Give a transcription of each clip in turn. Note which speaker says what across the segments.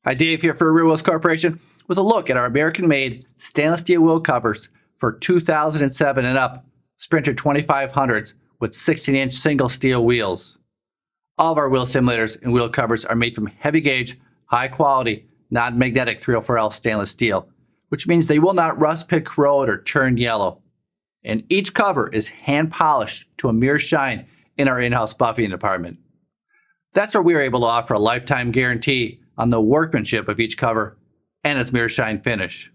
Speaker 1: Hi, Dave here for RealWheels Corporation with a look at our American-made stainless steel wheel covers for 2007 and up Sprinter 2500s with 16-inch single steel wheels. All of our wheel simulators and wheel covers are made from heavy gauge, high quality, non-magnetic 304L stainless steel, which means they will not rust, pit, corrode, or turn yellow. And each cover is hand polished to a mere shine in our in-house buffing department. That's where we are able to offer a lifetime guarantee on the workmanship of each cover and its mirror shine finish.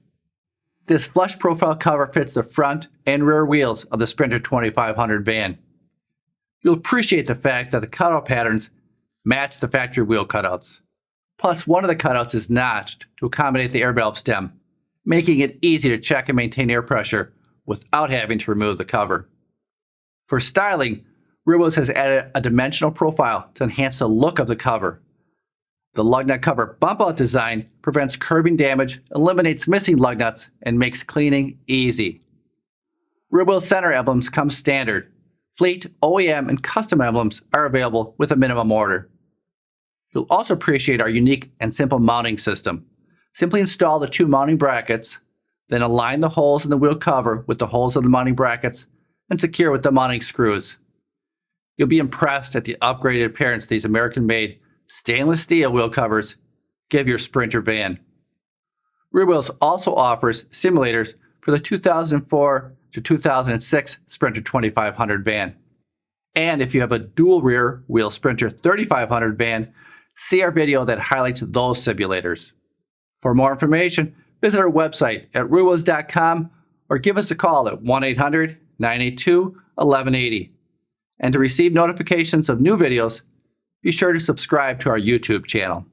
Speaker 1: This flush profile cover fits the front and rear wheels of the Sprinter 2500 van. You'll appreciate the fact that the cutout patterns match the factory wheel cutouts. Plus, one of the cutouts is notched to accommodate the air valve stem, making it easy to check and maintain air pressure without having to remove the cover. For styling, RealWheels has added a dimensional profile to enhance the look of the cover. The lug nut cover bump out design prevents curbing damage, eliminates missing lug nuts, and makes cleaning easy. RealWheels center emblems come standard. Fleet, OEM, and custom emblems are available with a minimum order. You'll also appreciate our unique and simple mounting system. Simply install the two mounting brackets, then align the holes in the wheel cover with the holes of the mounting brackets, and secure with the mounting screws. You'll be impressed at the upgraded appearance these American-made stainless steel wheel covers give your Sprinter van. RealWheels also offers simulators for the 2004 to 2006 Sprinter 2500 van. And if you have a dual rear wheel Sprinter 3500 van, see our video that highlights those simulators. For more information, visit our website at realwheels.com or give us a call at 1-800-982-1180. And to receive notifications of new videos, be sure to subscribe to our YouTube channel.